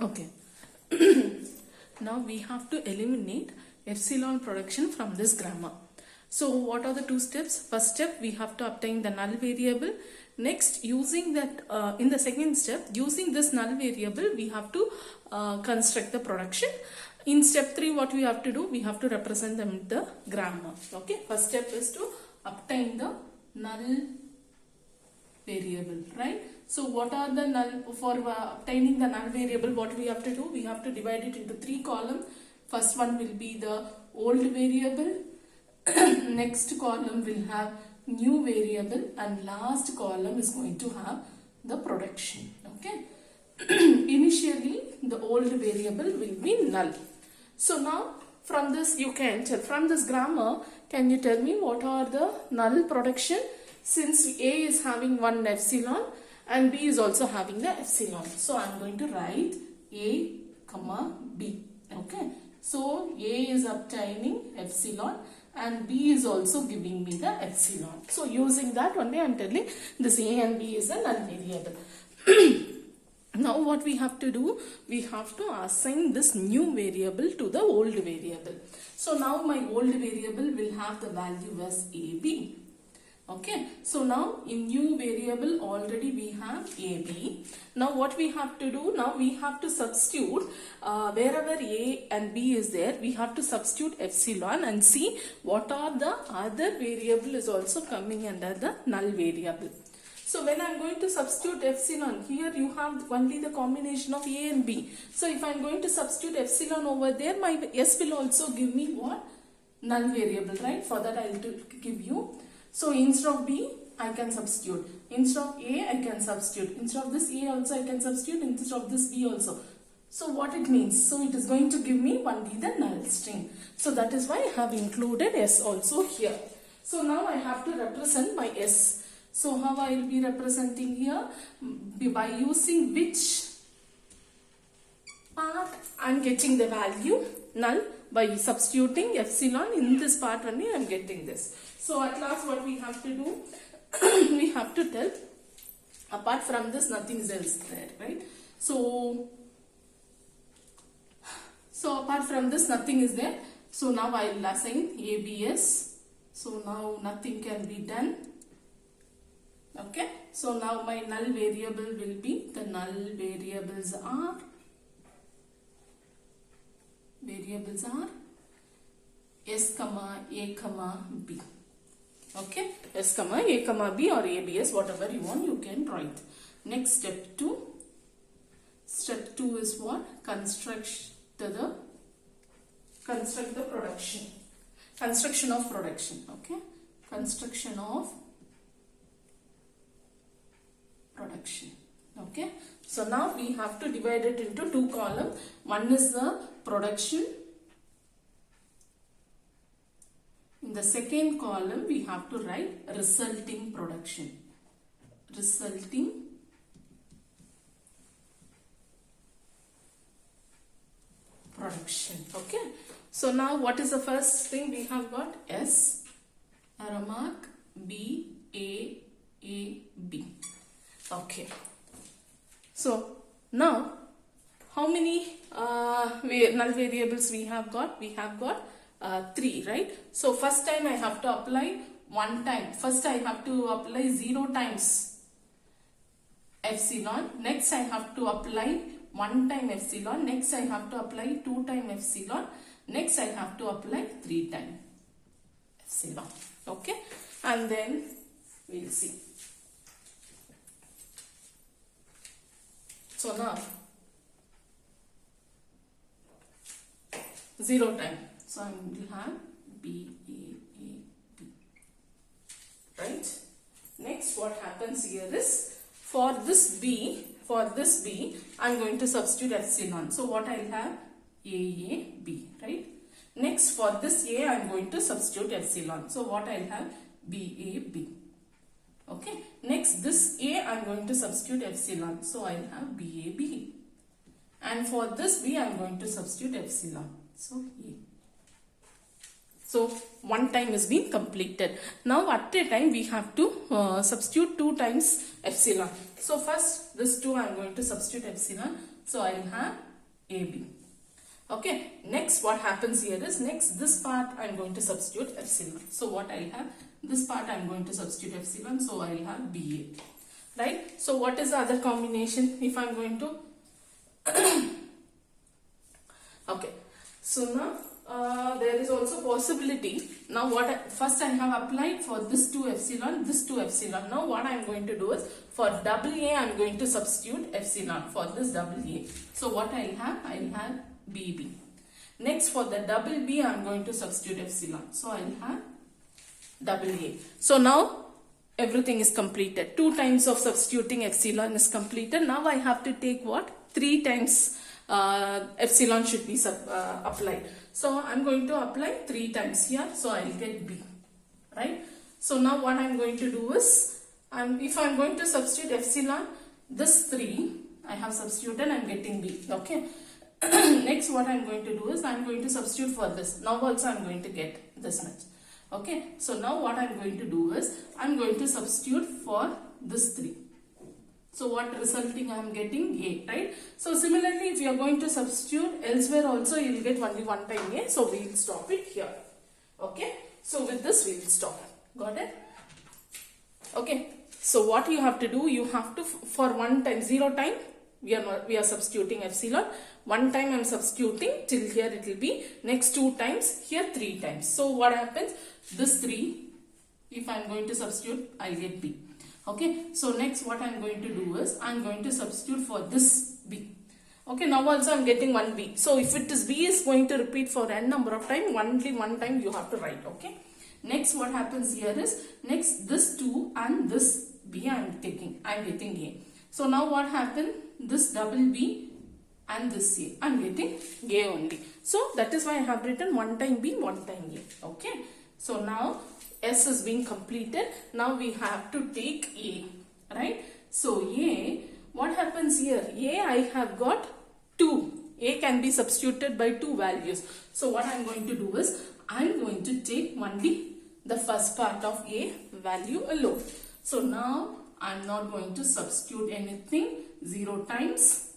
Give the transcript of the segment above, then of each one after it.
Okay. Now we have to eliminate epsilon production from this grammar. So what are the two steps? First step, we have to obtain the null variable. Next, using that, in the second step, using this null variable, we have to construct the production. In step 3, what we have to do? We have to represent them in the grammar. Okay. First step is to obtain the null variable, right? So what are the null, for obtaining the null variable, what we have to do? We have to divide it into 3 columns. First one will be the old variable. Next column will have new variable, and last column is going to have the production. Okay. Initially the old variable will be null. So now from this you can tell, from this grammar, can you tell me what are the null production? Since A is having one epsilon and B is also having the epsilon. So I am going to write A, B. Okay. So A is obtaining epsilon and B is also giving me the epsilon. So using that only I am telling this A and B is a null variable. Now what we have to do? We have to assign this new variable to the old variable. So now my old variable will have the value as AB. Okay, so now in new variable already we have AB. Now what we have to do? Now we have to substitute wherever A and B is there, we have to substitute epsilon and see what are the other variable is also coming under the null variable. So when I am going to substitute epsilon, here you have only the combination of A and B. So if I am going to substitute epsilon over there, my S will also give me what? Null variable, right? For that I will give you. So instead of B, I can substitute. Instead of A, I can substitute. Instead of this A also, I can substitute. Instead of this B also. So what it means? So it is going to give me only the null string. So that is why I have included S also here. So now I have to represent my S. So how I will be representing here? By using which part I am getting the value null. By substituting epsilon in this part only I am getting this. So at last what we have to do? We have to tell apart from this nothing else there, right? So apart from this nothing is there. So now I will assign ABS. So now nothing can be done. Okay. So now my null variable will be, the null variables are S, A, B. Okay, S, A, B or ABS, whatever you want, you can write. Next, step 2. Step 2 is what? Construct the production. Construction of production. Okay, construction of production. Okay, so now we have to divide it into 2 columns. One is the production. In the second column, we have to write resulting production. Resulting production. Okay. So now what is the first thing we have got? S, arrow mark, B, A, B. Okay. So now how many null variables we have got? We have got 3, right? So first time I have to apply 1 time. First I have to apply 0 times epsilon. Next I have to apply 1 time epsilon. Next I have to apply 2 time epsilon. Next I have to apply 3 time epsilon. Okay. And then we will see. So now 0 time. So I will have B, A, B. Right? Next what happens here is, for this B, I am going to substitute epsilon. So what I will have? A, B. Right? Next for this A, I am going to substitute epsilon. So what I will have? B, A, B. Okay. Next this A, I am going to substitute epsilon. So I will have B, A, B. And for this B, I am going to substitute epsilon. So A. So 1 time is being completed. Now at a time we have to substitute 2 times epsilon. So first this 2 I am going to substitute epsilon. So I will have AB. Okay, next what happens here is, next this part I am going to substitute epsilon. So what I will have, this part I am going to substitute epsilon, so I will have BA. Right? So what is the other combination if I am going to okay, so now there is also possibility. Now first I have applied for this 2 epsilon, this 2 epsilon. Now what I am going to do is, for double A I am going to substitute epsilon for this double A. So what I will have BB. Next for the double B I am going to substitute epsilon. So I will have double A. So now everything is completed. 2 times of substituting epsilon is completed. Now I have to take what? 3 times epsilon should be applied. So I am going to apply 3 times here. So I will get B. Right? So now what I am going to do is, if I am going to substitute epsilon, this 3 I have substituted, I am getting B. Okay. Next what I am going to do is, I am going to substitute for this. Now also I am going to get this much. Okay. So now what I am going to do is, I am going to substitute for this 3. So what resulting I am getting? A, right? So similarly, if you are going to substitute elsewhere also, you will get only one time A. So we will stop it here. Okay. So with this we will stop. Got it? Okay. So what you have to do, you have to, for one time, 0 time, we are substituting epsilon. 1 time I am substituting, till here it will be. Next 2 times, here 3 times. So what happens? This 3, if I am going to substitute, I will get B. Okay, so next what I am going to do is, I am going to substitute for this B. Okay, now also I am getting 1 B. So if it is B is going to repeat for n number of time, only 1 time you have to write. Okay. Next what happens here is, next this 2 and this B I am taking, I am getting A. So now what happened? This double B and this A, I am getting A only. So that is why I have written 1 time B, 1 time A. Okay. So now S is being completed. Now we have to take A, right? So A, what happens here? A I have got 2. A can be substituted by 2 values. So what I am going to do is, I am going to take only the first part of A value alone. So now I am not going to substitute anything 0 times.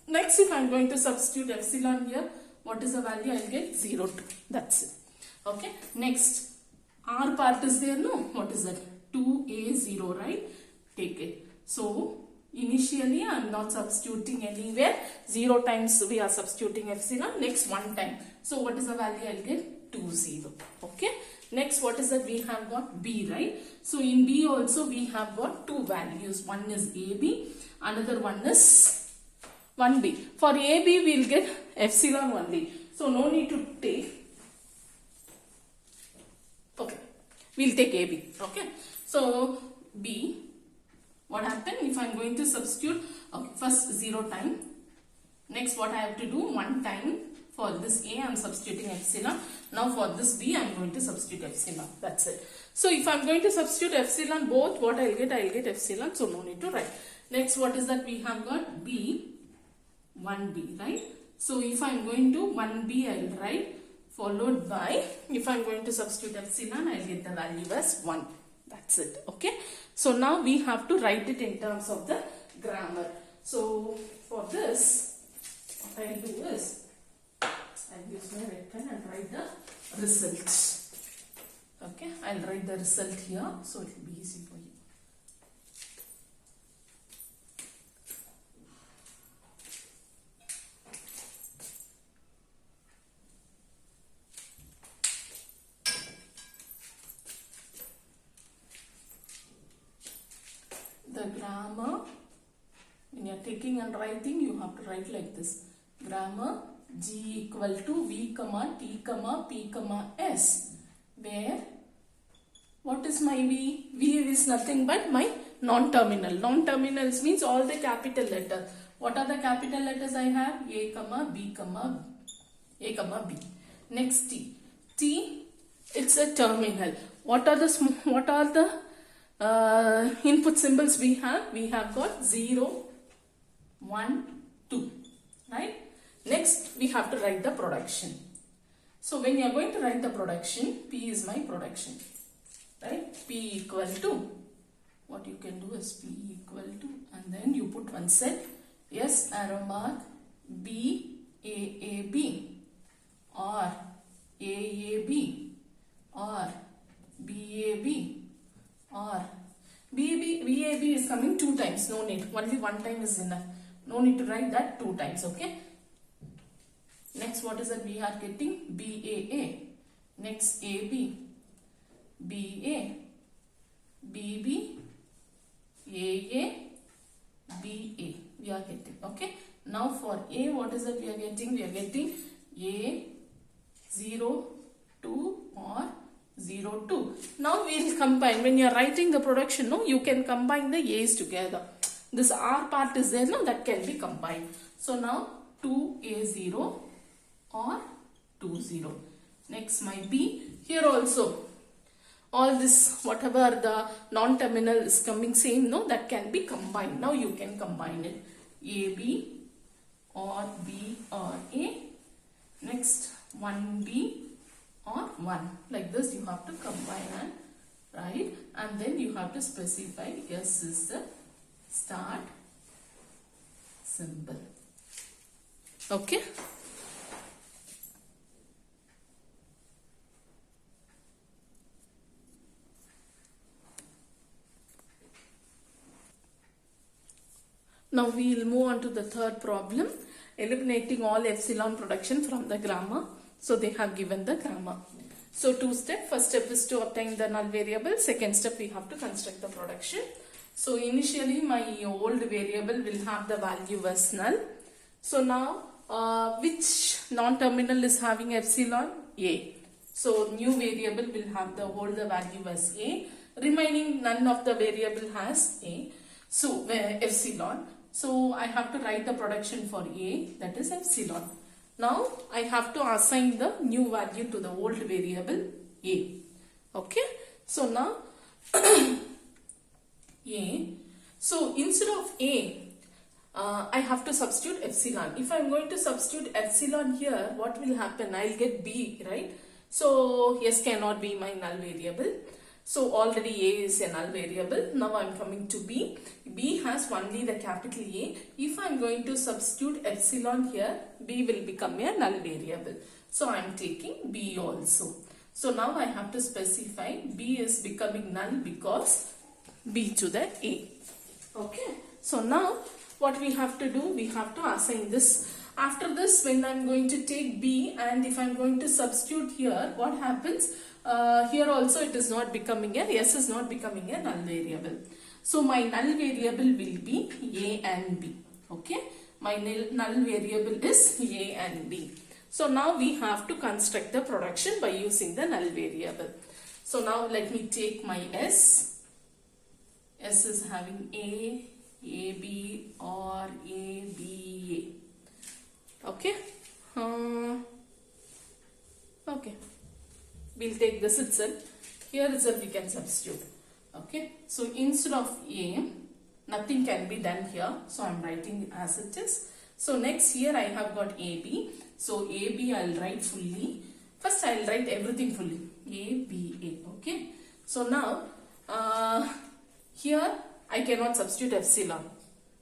Next, if I am going to substitute epsilon here, what is the value? I will get 0, 2. That's it. Okay. Next, R part is there, no? What is that? 2A0, right? Take it. So, initially I am not substituting anywhere. 0 times we are substituting epsilon. Next 1 time. So, what is the value? I will get 2, 0. Okay. Next, what is that? We have got B, right? So, in B also we have got 2 values. One is AB, another one is 1B. For AB we will get epsilon only. So, no need to take. Okay, we will take AB. Okay, so B, what happened if I am going to substitute? Okay, first 0 time. Next, what I have to do? 1 time. For this A, I am substituting epsilon. Now for this B, I am going to substitute epsilon. That's it. So if I am going to substitute epsilon both, what I will get? I will get epsilon. So no need to write. Next, what is that? We have got B, 1B, right? So if I am going to 1B, I will write. Followed by, if I am going to substitute epsilon, I will get the value as 1. That's it. Okay. So now we have to write it in terms of the grammar. So for this, what I will do is, I will use my red pen and write the result. Okay. I will write the result here, so it will be easy for you. The grammar, when you are taking and writing, you have to write like this. Grammar G equal to V comma T comma P comma S, where what is my V? V is nothing but my non-terminal. Non-terminals means all the capital letters. What are the capital letters I have? A comma B comma A comma B. Next T. T, it's a terminal. What are the input symbols we have? We have got 0, 1, 2, right? Next, we have to write the production. So, when you are going to write the production, P is my production, right? P equal to, what you can do is P equal to, and then you put one set, S arrow mark, BAAB or AAB or BAB or BAB is coming 2 times, no need, only 1 time is enough, no need to write that 2 times, okay. Next, what is that we are getting? BAA, next AB, BA, BB, AA, BA, we are getting, okay. Now for A, what is that we are getting? We are getting A, 0, 2 or 0, 2. Now we will combine. When you are writing the production, no, you can combine the A's together. This R part is there, no, that can be combined. So now 2A0 or 2, 0. Next my B. Here also, all this, whatever the non-terminal is coming same, no, that can be combined. Now you can combine it. AB or B or A. Next 1B or 1. Like this you have to combine and write, and then you have to specify S is the start symbol. Okay. Now we will move on to the third problem, eliminating all epsilon production from the grammar. So they have given the grammar. So 2 steps. First step is to obtain the null variable. Second step, we have to construct the production. So initially my old variable will have the value as null. So now which non-terminal is having epsilon? A. So new variable will have the value as A. Remaining none of the variable has A. So epsilon. So I have to write the production for A, that is epsilon. Now I have to assign the new value to the old variable A. Okay. So now A. So instead of A, I have to substitute epsilon. If I am going to substitute epsilon here, what will happen? I will get B, right? So S cannot be my null variable. So already A is a null variable. Now I am coming to B. B has only the capital A. If I am going to substitute epsilon here, B will become a null variable. So I am taking B also. So now I have to specify B is becoming null because B to the A. Okay. So now what we have to do? We have to assign this. After this, when I am going to take B and if I am going to substitute here, what happens? Here also it is not becoming S is not becoming a null variable. So my null variable will be A and B. Okay. My null variable is A and B. So now we have to construct the production by using the null variable. So now let me take my S. S is having A, AB or ABA. Okay. Okay. We'll take this itself. Here itself we can substitute. Okay. So instead of A, nothing can be done here. So I'm writing as it is. So next here I have got AB. So AB I'll write fully. First I'll write everything fully. ABA. Okay. So now here I cannot substitute epsilon.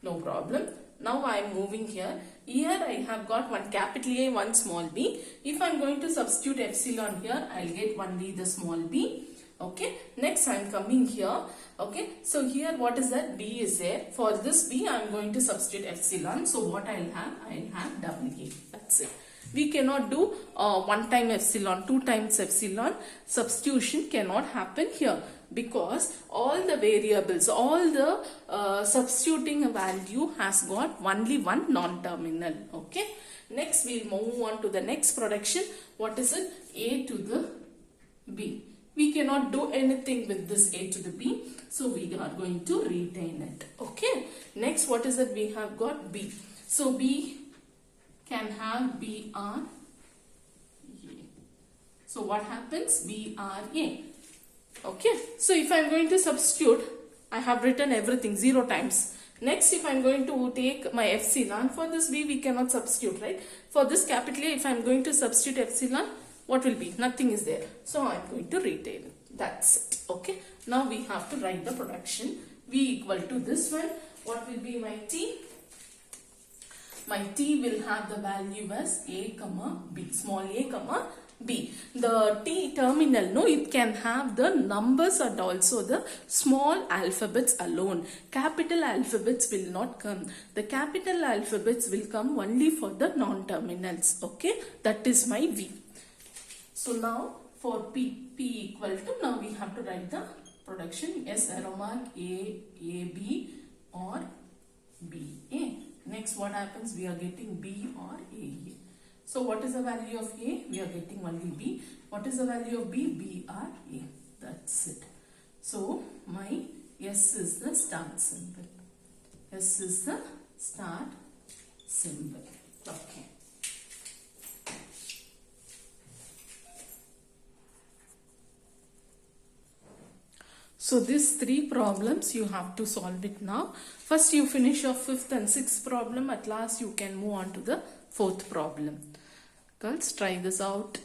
No problem. Now I am moving here. Here I have got one capital A, one small b. If I am going to substitute epsilon here, I will get only the small b. Okay. Next I am coming here. Okay. So here what is that? B is there. For this b I am going to substitute epsilon. So what I will have? I will have double A. That's it. We cannot do 1 time epsilon, 2 times epsilon. Substitution cannot happen here because all the variables, all the substituting value has got only one non-terminal. Okay. Next we will move on to the next production. What is it? A to the B. We cannot do anything with this A to the B. So we are going to retain it. Okay. Next what is it? We have got B. So B can have BRA. So what happens? BRA. Okay. So if I am going to substitute, I have written everything 0 times. Next, if I am going to take my epsilon, for this B we cannot substitute, right? For this capital A, if I am going to substitute epsilon, what will be? Nothing is there. So I am going to retain it. That's it. Okay. Now we have to write the production. V equal to this one. What will be my T? My T will have the value as A comma B, small a comma B. The T terminal, no, it can have the numbers and also the small alphabets alone. Capital alphabets will not come. The capital alphabets will come only for the non-terminals. Okay, that is my V. So now for P equal to, now we have to write the production. Yes, arrow mark A, B or B, A. Next what happens? We are getting B or A. So what is the value of A? We are getting only B. What is the value of B? B or A. That's it. So my S is the start symbol. S is the start symbol. Okay. So these three problems you have to solve it now. First you finish your fifth and sixth problem. At last you can move on to the fourth problem. Girls, try this out.